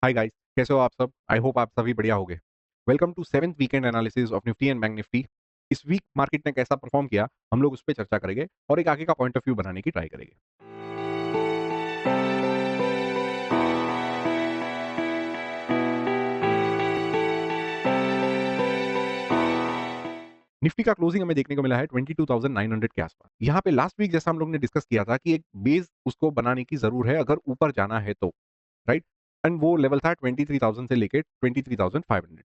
Hi guys, कैसे हो आप सब? आई होप आप सभी बढ़िया होंगे। Welcome to seventh weekend analysis of Nifty and Bank Nifty. इस वीक मार्केट ने कैसा परफॉर्म किया, हम लोग उस पर चर्चा करेंगे और एक आगे का पॉइंट ऑफ व्यू बनाने की ट्राई करेंगे। निफ्टी का क्लोजिंग हमें देखने को मिला है 22,900 के आसपास। यहाँ पे लास्ट वीक जैसा हम लोग ने डिस्कस किया था कि एक बेस उसको बनाने की जरूर है अगर ऊपर जाना है तो, राइट। एंड वो लेवल था 23,000 से लेके 23,500।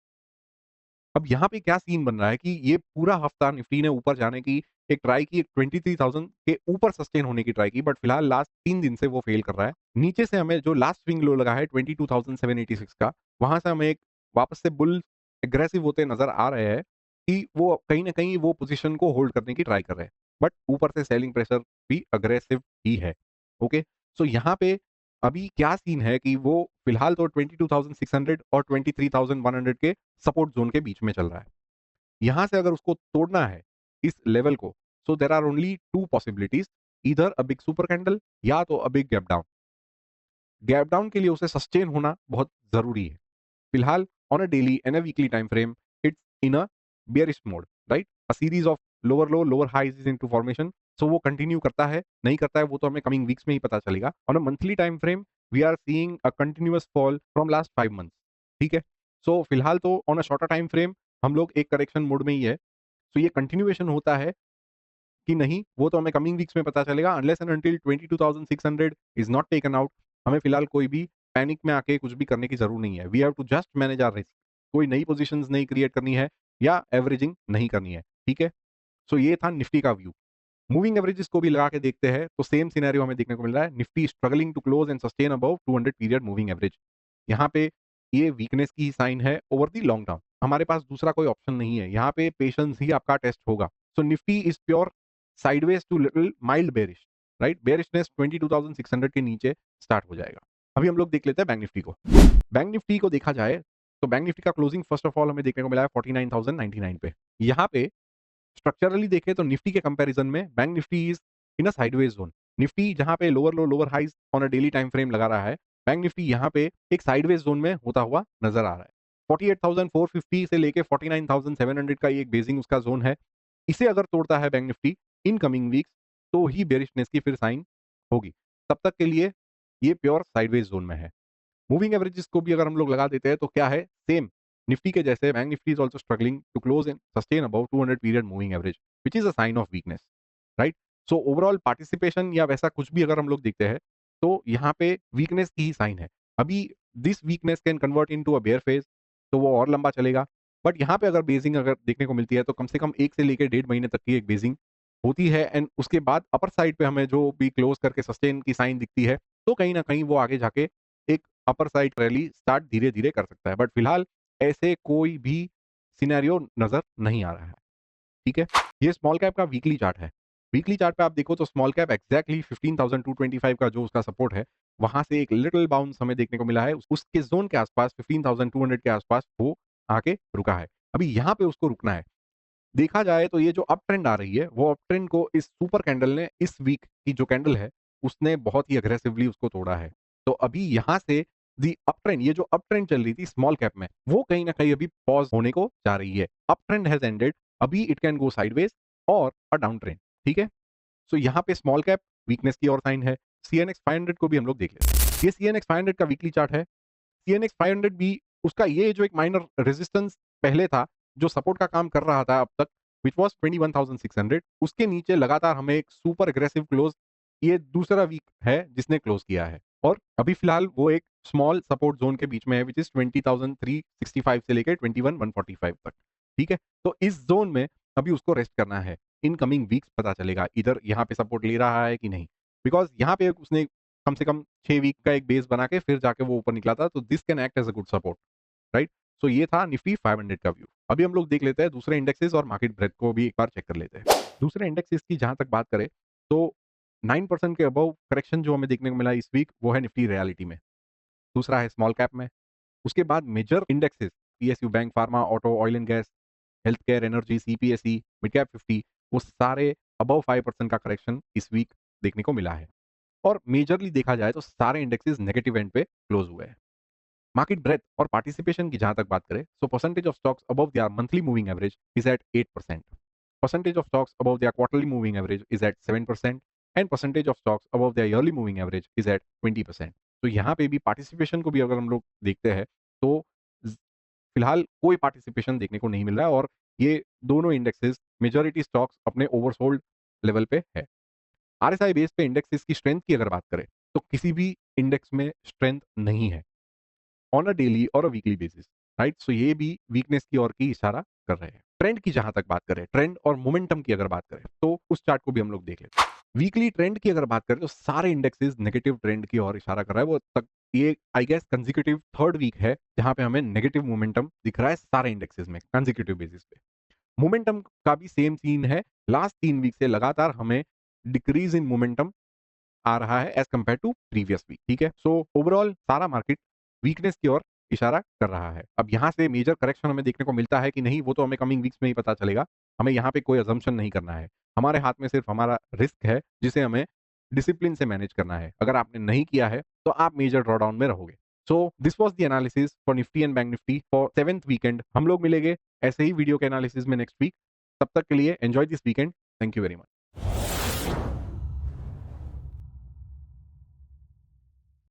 अब यहाँ पे क्या सीन बन रहा है कि ये पूरा हफ्ता निफ्टी ने ऊपर जाने की एक ट्राई की, 23,000 के ऊपर सस्टेन होने की ट्राई की, बट फिलहाल लास्ट 3 दिन से वो फेल कर रहा है। नीचे से हमें जो लास्ट स्विंग लो लगा है 22,786 का, वहां से हमें एक वापस से बुल एग्रेसिव होते नजर आ रहे हैं कि वो कहीं ना कहीं वो पोजीशन को होल्ड करने की ट्राई कर रहे हैं। बट ऊपर से सेलिंग प्रेशर भी अग्रेसिव ही है। ओके, सो यहाँ पे अभी क्या सीन है कि वो फिलहाल तो 22,600 और 23,100 के सपोर्ट जोन के बीच में चल रहा है। यहां से अगर उसको तोड़ना है इस लेवल को, so there are only two possibilities, इधर अ बिग सुपर कैंडल या तो a big gap down. Gap down के लिए उसे सस्टेन होना बहुत जरूरी है। फिलहाल on a daily and a weekly time frame it's in a bearish mode, right. A series of lower low lower highs is into formation. So वो continue करता है नहीं करता है वो तो हमें कमिंग वीक्स में ही पता चलेगा। On a monthly time frame we are seeing a continuous fall from last 5 months. ठीक है, सो फिलहाल तो on a shorter time frame हम लोग एक करेक्शन मोड में ही है। सो ये कंटिन्यूएशन होता है कि नहीं वो तो हमें कमिंग वीक्स में पता चलेगा। Unless and until 22,600 is not taken out, हमें फिलहाल कोई भी पैनिक में आके कुछ भी करने की जरूरत नहीं है। We have to just manage our risk. कोई नई पोजीशंस नहीं क्रिएट करनी है या एवरेजिंग नहीं करनी है। ठीक है, सो ये था निफ्टी का व्यू। मूविंग एवरेजेस को भी लगा के देखते हैं तो सेम सिनेरियो हमें देखने को मिल रहा है। Nifty struggling to close and sustain above 200 period moving average. यहाँ पे ये वीकनेस की साइन है ओवर द लॉन्ग टर्म। हमारे पास दूसरा कोई ऑप्शन नहीं है, यहाँ पे पेशेंस ही आपका टेस्ट होगा। So Nifty is pure sideways to little mild bearish, right. Bearishness 22,600 के नीचे स्टार्ट हो जाएगा। अभी हम लोग देख लेते हैं बैंक निफ्टी को। बैंक निफ्टी को देखा जाए तो बैंक निफ्टी का क्लोजिंग फर्स्ट ऑफ ऑल हमें देखने को मिला है 49,099 पे। यहाँ पे स्ट्रक्चरली देखें तो निफ्टी के कंपैरिजन में bank Nifty is in a sideways zone. Nifty जहां पे lower low lower highs on a daily time frame लगा रहा है, बैंक निफ्टी यहाँ पे एक साइडवेज जोन में होता हुआ नजर आ रहा है। 48,450 से लेके 49,700 का ये एक बेसिंग उसका जोन है। इसे अगर तोड़ता है bank Nifty in coming weeks तो ही बेरिशनेस की फिर साइन होगी। तब तक के लिए ये प्योर साइडवेज जोन में है। मूविंग एवरेजेस को भी अगर हम लोग लगा देते हैं तो क्या है, सेम निफ्टी के जैसे bank Nifty is also struggling to close and sustain about 200 period moving average which is a sign of weakness, right. So overall participation या वैसा कुछ भी अगर हम लोग देखते हैं तो यहाँ पे वीकनेस की ही साइन है। अभी this weakness can convert into a bear phase, तो वो और लंबा चलेगा। बट यहाँ पे अगर बेसिंग अगर देखने को मिलती है तो कम से कम 1 से लेकर 1.5 महीने तक की एक बेसिंग होती है एंड उसके बाद अपर साइड पे हमें जो भी क्लोज करके सस्टेन की साइन दिखती है तो कहीं ना कहीं वो आगे जाके एक अपर साइड रैली स्टार्ट धीरे धीरे कर सकता है। बट फिलहाल ऐसे कोई भी सिनेरियो नजर नहीं आ रहा है। ठीक है, ये स्मॉल कैप का वीकली चार्ट है। वीकली चार्ट पे आप देखो तो स्मॉल कैप एक्जैक्टली 15,225 का जो उसका सपोर्ट है वहां से एक लिटिल बाउंस हमें देखने को मिला है। उसके जोन के आसपास 15,200 के आसपास वो आके रुका है। अभी यहाँ पे उसको रुकना है। देखा जाए तो ये जो अप ट्रेंड आ रही है वो अप ट्रेंड को इस सुपर कैंडल ने, इस वीक की जो कैंडल है उसने बहुत ही अग्रेसिवली उसको तोड़ा है। तो अभी यहाँ से दी अप ट्रेंड, ये जो अप ट्रेंड चल रही थी स्मॉल कैप में, वो कहीं ना कहीं अभी पॉज होने को जा रही है। अप ट्रेंड हैज एंडेड, अभी इट कैन गो साइडवेज और अ डाउन ट्रेंड। ठीक है, सो यहाँ पे स्मॉल कैप वीकनेस की और साइन है। सीएनएक्स 500 को भी हम लोग देख लेते हैं। ये सीएनएक्स 500 का वीकली चार्ट है। सीएनएक्स 500 भी उसका ये जो एक माइनर रेजिस्टेंस पहले था जो सपोर्ट का काम कर रहा था अब तक, विच वॉज 21,600, उसके नीचे लगातार हमें एक सुपर एग्रेसिव क्लोज, ये दूसरा वीक है जिसने क्लोज किया है। और अभी फिलहाल वो एक स्मॉल सपोर्ट जोन के बीच में है विच इज 20,365 से लेकर 21,145 तक। ठीक है, तो इस जोन में अभी उसको रेस्ट करना है। इन कमिंग वीक्स पता चलेगा इधर यहाँ पे सपोर्ट ले रहा है कि नहीं, बिकॉज यहाँ पे उसने कम से कम 6 वीक का एक बेस बना के फिर जाके वो ऊपर निकला था, तो this can act as a good support, right. So ये था निफ्टी 500 का व्यू। अभी हम लोग देख लेते हैं दूसरे इंडेक्सेस और मार्केट ब्रेथ को भी एक बार चेक कर लेते हैं। दूसरे इंडेक्सेस की जहां तक बात करें तो 9% के अबव करेक्शन जो हमें देखने को मिला इस वीक वो है निफ्टी रियलिटी में। दूसरा है स्मॉल कैप में। उसके बाद major indexes PSU bank pharma auto oil and gas health care energy CPSE mid cap 50, वो सारे अबव 5% का करेक्शन इस वीक देखने को मिला है। और मेजरली देखा जाए तो सारे इंडेक्सेस नेगेटिव एंड पे क्लोज हुए हैं। मार्केट ब्रेथ और पार्टिसिपेशन की जहां तक बात करें, so percentage of stocks above their monthly moving average is at 8%, percentage of stocks above their quarterly moving average is at 7%, and percentage of stocks above their yearly moving average is at 20%। तो यहाँ पे भी participation को भी अगर हम लोग देखते हैं तो फिलहाल कोई पार्टिसिपेशन देखने को नहीं मिल रहा है, और ये दोनों इंडेक्सेस मेजॉरिटी स्टॉक्स अपने ओवरसोल्ड लेवल पे है। आरएसआई बेस पे इंडेक्सेस की स्ट्रेंथ की अगर बात करें तो किसी भी इंडेक्स में स्ट्रेंथ नहीं है ऑन अ डेली और a weekly basis, right. So ये भी वीकनेस की ओर की इशारा कर रहे हैं। ट्रेंड की जहां तक बात करें, ट्रेंड और मोमेंटम की अगर बात करें तो उस चार्ट को भी हम लोग देख लेते हैं। वीकली ट्रेंड की अगर बात करें तो सारे इंडेक्सेस नेगेटिव ट्रेंड की ओर इशारा कर रहा है। वो तक ये I guess consecutive third week है जहां पे हमें नेगेटिव मोमेंटम दिख रहा है सारे इंडेक्सेस में कंसेक्यूटिव बेसिस पे। मोमेंटम का भी सेम सीन है, लास्ट 3 वीक से लगातार हमें डिक्रीज इन मोमेंटम आ रहा है as compare to previous week, ठीक है। सो ओवरऑल सारा मार्केट वीकनेस की ओर इशारा कर रहा है। अब यहां से मेजर करेक्शन हमें देखने को मिलता है कि नहीं, वो तो हमें कमिंग वीक्स में ही पता चलेगा। हमें यहाँ पे कोई अजम्पशन नहीं करना है, हमारे हाथ में सिर्फ हमारा रिस्क है जिसे हमें डिसिप्लिन से मैनेज करना है। अगर आपने नहीं किया है तो आप मेजर ड्रॉडाउन में रहोगे। So this was the analysis for Nifty and Bank Nifty for 7th weekend. हम लोग मिलेंगे ऐसे ही वीडियो के एनालिसिस में नेक्स्ट वीक। तब तक के लिए enjoy this weekend. Thank you very much.